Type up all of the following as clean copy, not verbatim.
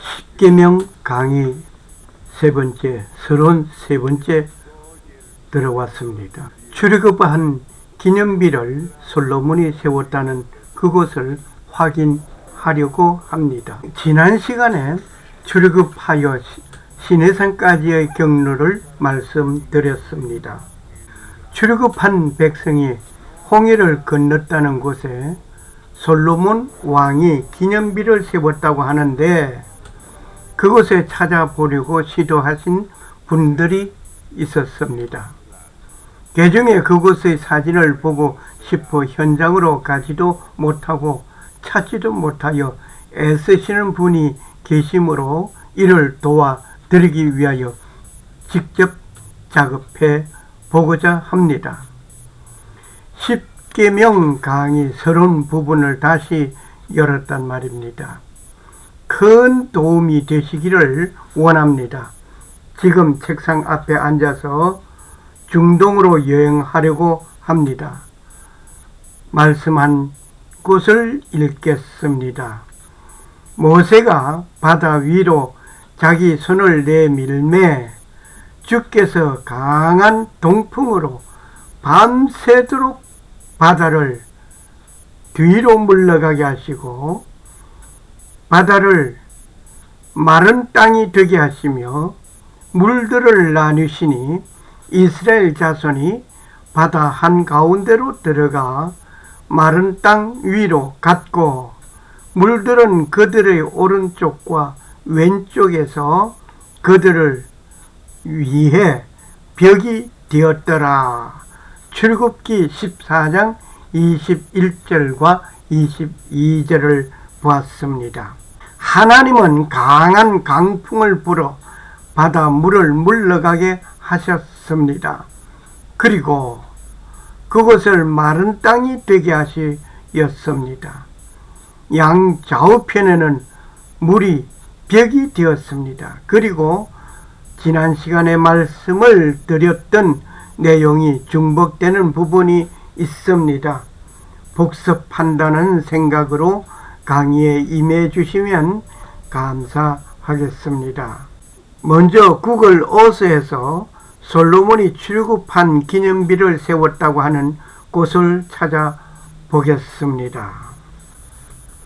십계명 강의 세 번째, 33번째 들어왔습니다. 출애굽한 기념비를 솔로몬이 세웠다는 그곳을 확인하려고 합니다. 지난 시간에 출애굽하여 시내산까지의 경로를 말씀드렸습니다. 출애굽한 백성이 홍해를 건넜다는 곳에 솔로몬 왕이 기념비를 세웠다고 하는데, 그곳에 찾아보려고 시도하신 분들이 있었습니다. 그중에 그곳의 사진을 보고 싶어 현장으로 가지도 못하고 찾지도 못하여 애쓰시는 분이 계시므로 이를 도와드리기 위하여 직접 작업해 보고자 합니다. 십계명 강의 30 부분을 다시 열었단 말입니다. 큰 도움이 되시기를 원합니다. 지금 책상 앞에 앉아서 중동으로 여행하려고 합니다. 말씀한 곳을 읽겠습니다. 모세가 바다 위로 자기 손을 내밀매 주께서 강한 동풍으로 밤새도록 바다를 뒤로 물러가게 하시고 바다를 마른 땅이 되게 하시며 물들을 나누시니 이스라엘 자손이 바다 한가운데로 들어가 마른 땅 위로 갔고 물들은 그들의 오른쪽과 왼쪽에서 그들을 위해 벽이 되었더라. 출애굽기 14장 21절과 22절을 보았습니다. 하나님은 강한 강풍을 불어 바다 물을 물러가게 하셨습니다. 그리고 그것을 마른 땅이 되게 하셨습니다. 양 좌우편에는 물이 벽이 되었습니다. 그리고 지난 시간에 말씀을 드렸던 내용이 중복되는 부분이 있습니다. 복습한다는 생각으로 강의에 임해 주시면 감사하겠습니다. 먼저 구글 어스에서 솔로몬이 출애굽한 기념비를 세웠다고 하는 곳을 찾아보겠습니다.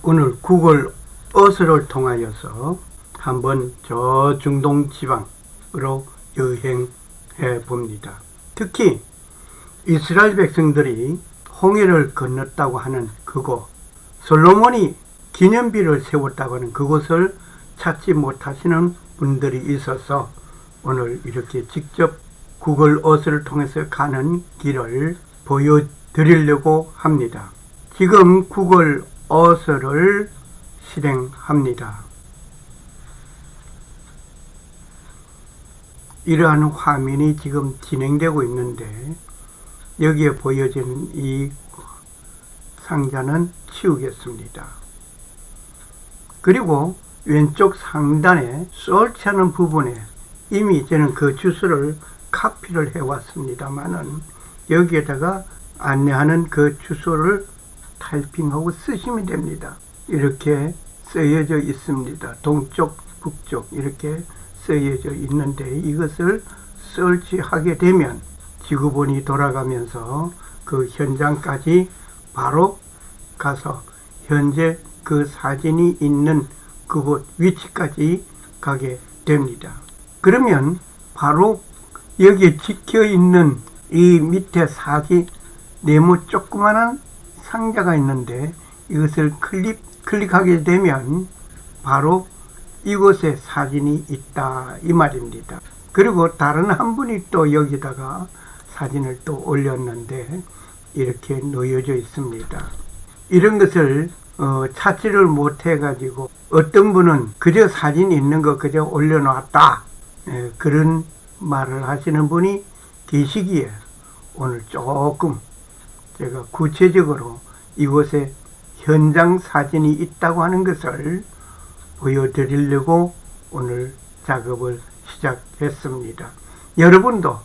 오늘 구글 어스를 통하여서 한번 저 중동 지방으로 여행해 봅니다. 특히 이스라엘 백성들이 홍해를 건넜다고 하는 그곳, 솔로몬이 기념비를 세웠다고 하는 그곳을 찾지 못하시는 분들이 있어서 오늘 이렇게 직접 구글 어스를 통해서 가는 길을 보여드리려고 합니다. 지금 구글 어스를 실행합니다. 이러한 화면이 지금 진행되고 있는데 여기에 보여지는 이 상자는 치우겠습니다. 그리고 왼쪽 상단에 설치하는 부분에 이미 저는 그 주소를 카피를 해왔습니다만은 여기에다가 안내하는 그 주소를 타이핑하고 쓰시면 됩니다. 이렇게 쓰여져 있습니다. 동쪽, 북쪽 이렇게 쓰여져 있는데 이것을 설치하게 되면 지구본이 돌아가면서 그 현장까지 바로 가서 현재 그 사진이 있는 그곳 위치까지 가게 됩니다. 그러면 바로 여기에 찍혀 있는 이 밑에 사진 네모 조그마한 상자가 있는데 이것을 클릭하게 되면 바로 이곳에 사진이 있다 이 말입니다. 그리고 다른 한 분이 또 여기다가 사진을 또 올렸는데 이렇게 놓여져 있습니다. 이런 것을 찾지를 못해 가지고 어떤 분은 그저 사진 있는 거 그저 올려놨다 그런 말을 하시는 분이 계시기에 오늘 조금 제가 구체적으로 이곳에 현장 사진이 있다고 하는 것을 보여드리려고 오늘 작업을 시작했습니다. 여러분도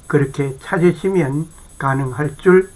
그렇게 찾으시면 가능할 줄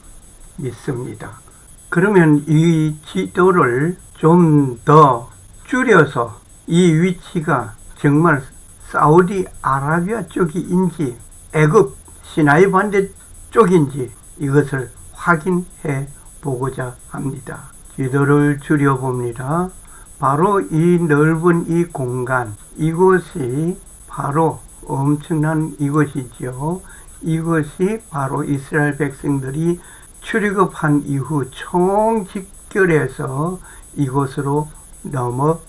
믿습니다. 그러면 이 지도를 좀 더 줄여서 이 위치가 정말 사우디아라비아 쪽인지 애굽 시나이 반대 쪽인지 이것을 확인해 보고자 합니다. 지도를 줄여봅니다. 바로 이 넓은 이 공간, 이곳이 바로 엄청난 이곳이지요. 이것이 바로 이스라엘 백성들이 출애굽한 이후 총집결해서 이곳으로 넘어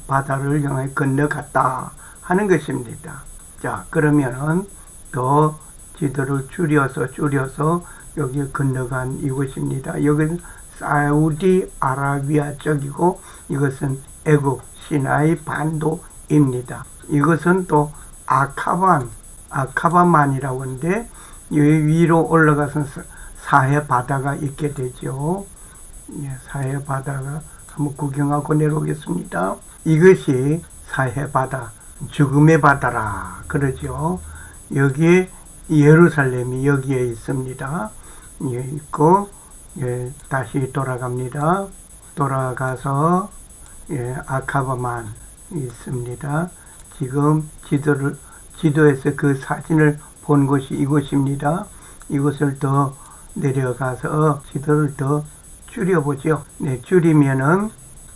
바다를 향해 건너갔다 하는 것입니다. 자, 그러면은 더 지도를 줄여서 여기 건너간 이곳입니다. 여기는 사우디아라비아 쪽이고 이것은 애굽 시나이 반도입니다. 이것은 또 아카바만이라고 하는데 이 위로 올라가서 사해 바다가 있게 되죠. 예, 사해 바다가 한번 구경하고 내려오겠습니다. 이것이 사해 바다, 죽음의 바다라 그러죠. 여기에 예루살렘이 여기에 있습니다. 예, 있고 예, 다시 돌아갑니다. 돌아가서 예, 아카바만 있습니다. 지금 지도에서 그 사진을 본 곳이 이곳입니다. 이곳을 더 내려가서 지도를 더 줄여보죠. 네, 줄이면은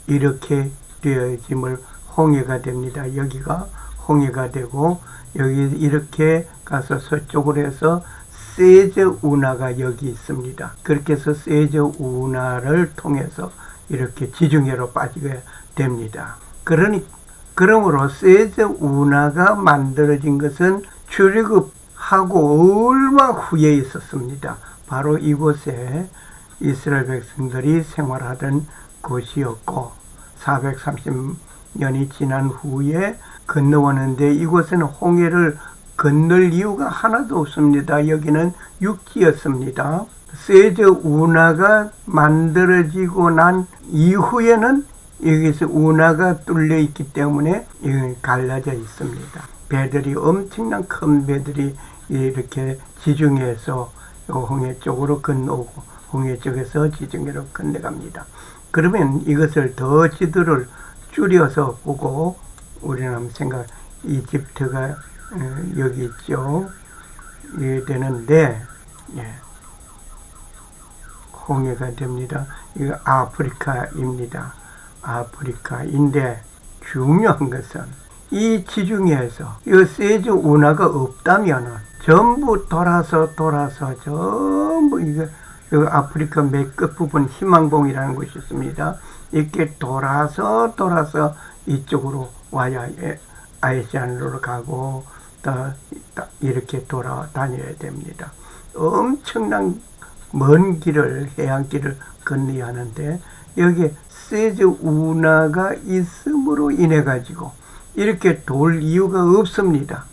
이렇게 되어짐을 홍해가 됩니다. 여기가 홍해가 되고 여기 이렇게 가서 서쪽으로 해서 세저 운하가 여기 있습니다. 그렇게 해서 세저 운하를 통해서 이렇게 지중해로 빠지게 됩니다. 그러므로 세저 운하가 만들어진 것은 출애굽하고 얼마 후에 있었습니다. 바로 이곳에 이스라엘 백성들이 생활하던 곳이었고 430년이 지난 후에 건너왔는데 이곳에는 홍해를 건널 이유가 하나도 없습니다. 여기는 육지였습니다. 세저 운하가 만들어지고 난 이후에는 여기서 운하가 뚫려 있기 때문에 갈라져 있습니다. 배들이 엄청난 큰 배들이 이렇게 지중해에서 홍해 쪽으로 건너오고 홍해 쪽에서 지중해로 건너갑니다. 그러면 이것을 더 지도를 줄여서 보고 우리는 한번 이집트가 여기 있죠. 이게 되는데 예. 홍해가 됩니다. 이거 아프리카입니다. 아프리카인데 중요한 것은 이 지중해에서 이 세저 운하가 없다면 전부 돌아서 전부 이거 아프리카 맨 끝부분 희망봉이라는 곳이 있습니다. 이렇게 돌아서 이쪽으로 와야 아시아로 가고 이렇게 돌아다녀야 됩니다. 엄청난 먼 길을 해안길을 건너야 하는데 여기에 세저 운하가 있음으로 인해 가지고 이렇게 돌 이유가 없습니다.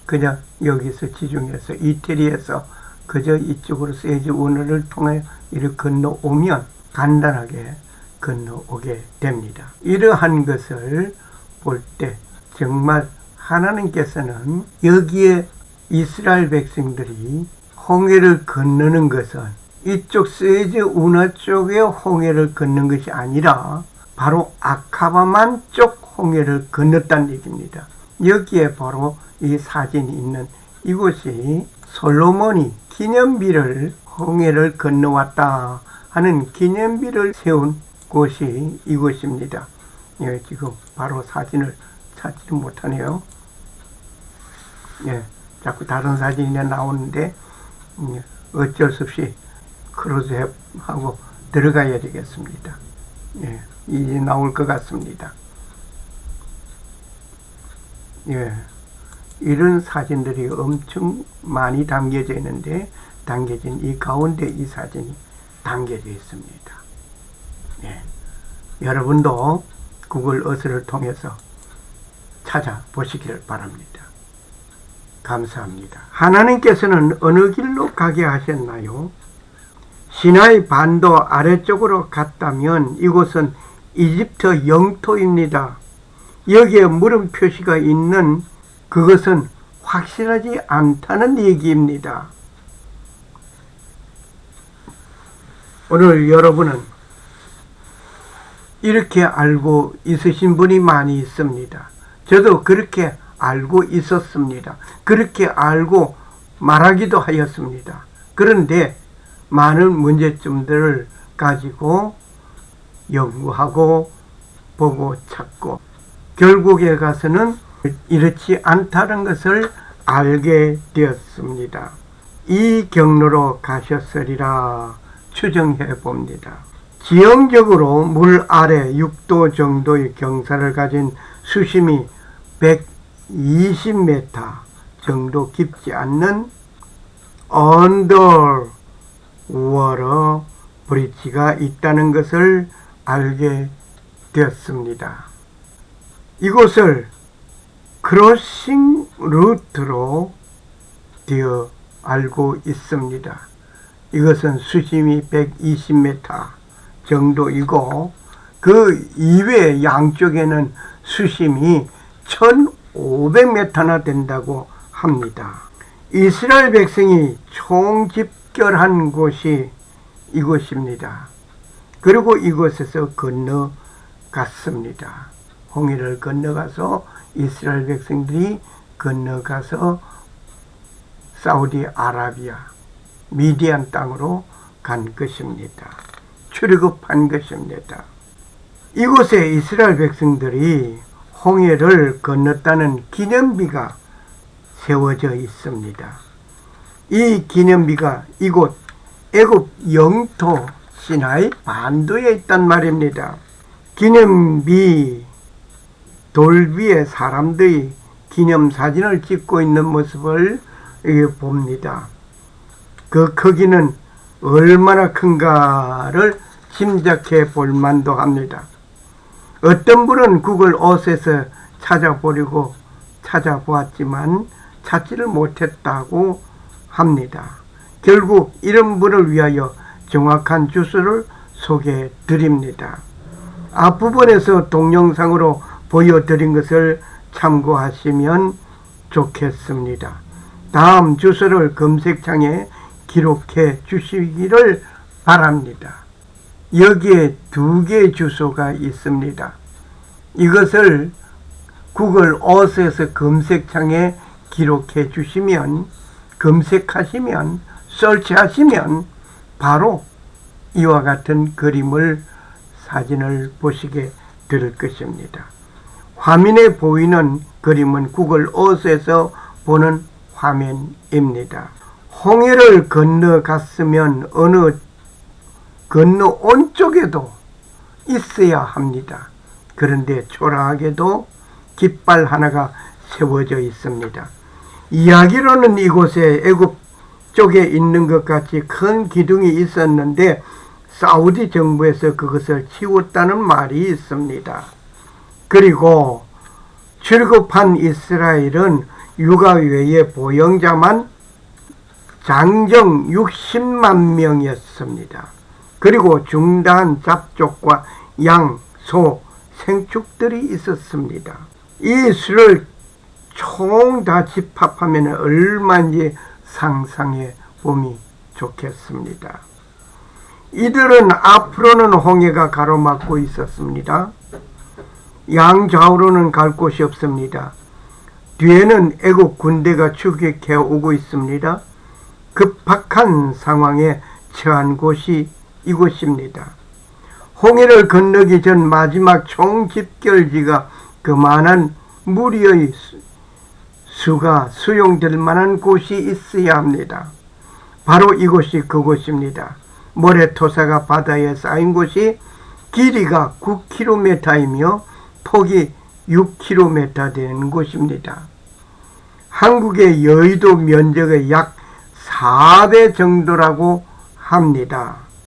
그냥 여기서 지중해에서 이태리에서 그저 이쪽으로 세저 운하를 통해 이렇게 건너오면 간단하게 건너오게 됩니다. 이러한 것을 볼 때 정말 하나님께서는 여기에 이스라엘 백성들이 홍해를 건너는 것은 이쪽 세저 운하 쪽에 홍해를 건넌 것이 아니라 바로 아카바만 쪽 홍해를 건넜다는 얘기입니다. 여기에 바로 이 사진이 있는 이곳이 솔로몬이 기념비를 홍해를 건너왔다 하는 기념비를 세운 곳이 이곳입니다. 예, 지금 바로 사진을 찾지 못하네요. 예, 자꾸 다른 사진이 나오는데 어쩔 수 없이 크로즈하고 들어가야 되겠습니다. 예, 이제 나올 것 같습니다. 예, 이런 사진들이 엄청 많이 담겨져 있는데 담겨진 이 가운데 이 사진이 담겨져 있습니다. 예, 여러분도 구글 어스를 통해서 찾아보시기를 바랍니다. 감사합니다. 하나님께서는 어느 길로 가게 하셨나요? 시나이 반도 아래쪽으로 갔다면 이곳은 이집트 영토입니다. 여기에 물음 표시가 있는 그것은 확실하지 않다는 얘기입니다. 오늘 여러분은 이렇게 알고 있으신 분이 많이 있습니다. 저도 그렇게 알고 있었습니다. 그렇게 알고 말하기도 하였습니다. 그런데 많은 문제점들을 가지고 연구하고 보고 찾고 결국에 가서는 이렇지 않다는 것을 알게 되었습니다. 이 경로로 가셨으리라 추정해 봅니다. 지형적으로 물 아래 6도 정도의 경사를 가진 수심이 120m 정도 깊지 않는 언더워터 브릿지가 있다는 것을 알게 되었습니다. 이곳을 크로싱 루트로 되어 알고 있습니다. 이것은 수심이 120m 정도이고 그 이외 양쪽에는 수심이 1500m나 된다고 합니다. 이스라엘 백성이 총집결한 곳이 이곳입니다. 그리고 이곳에서 건너갔습니다. 홍해를 건너가서 이스라엘 백성들이 건너가서 사우디아라비아, 미디안 땅으로 간 것입니다. 출애굽한 것입니다. 이곳에 이스라엘 백성들이 홍해를 건넜다는 기념비가 세워져 있습니다. 이 기념비가 이곳 애굽 영토 시나이 반도에 있단 말입니다. 기념비 돌비에 사람들이 기념사진을 찍고 있는 모습을 봅니다. 그 크기는 얼마나 큰가를 짐작해 볼 만도 합니다. 어떤 분은 구글 어셋에서 찾아보려고 찾아보았지만 찾지를 못했다고 합니다. 결국 이런 분을 위하여 정확한 주소를 소개해 드립니다. 앞부분에서 동영상으로 보여드린 것을 참고하시면 좋겠습니다. 다음 주소를 검색창에 기록해 주시기를 바랍니다. 여기에 2개의 주소가 있습니다. 이것을 구글 어스에서 검색창에 기록해 주시면, 검색하시면, 설치하시면 바로 이와 같은 그림을, 사진을 보시게 될 것입니다. 화면에 보이는 그림은 구글 어스에서 보는 화면입니다. 홍해를 건너갔으면 어느 건너온 쪽에도 있어야 합니다. 그런데 초라하게도 깃발 하나가 세워져 있습니다. 이야기로는 이곳에 애굽 쪽에 있는 것 같이 큰 기둥이 있었는데 사우디 정부에서 그것을 치웠다는 말이 있습니다. 그리고 출애굽한 이스라엘은 육아 외에 보영자만 장정 60만 명이었습니다. 그리고 중다한 잡족과 양, 소, 생축들이 있었습니다. 이 수를 총 다 집합하면 얼마인지 상상해 보면 좋겠습니다. 이들은 앞으로는 홍해가 가로막고 있었습니다. 양좌우로는 갈 곳이 없습니다. 뒤에는 애국 군대가 추격해 오고 있습니다. 급박한 상황에 처한 곳이 이곳입니다. 홍해를 건너기 전 마지막 총집결지가 그만한 무리의 수가 수용될 만한 곳이 있어야 합니다. 바로 이곳이 그곳입니다. 모래토사가 바다에 쌓인 곳이 길이가 9km이며 폭이 6km 되는 곳입니다. 한국의 여의도 면적의 약 4배 정도라고 합니다.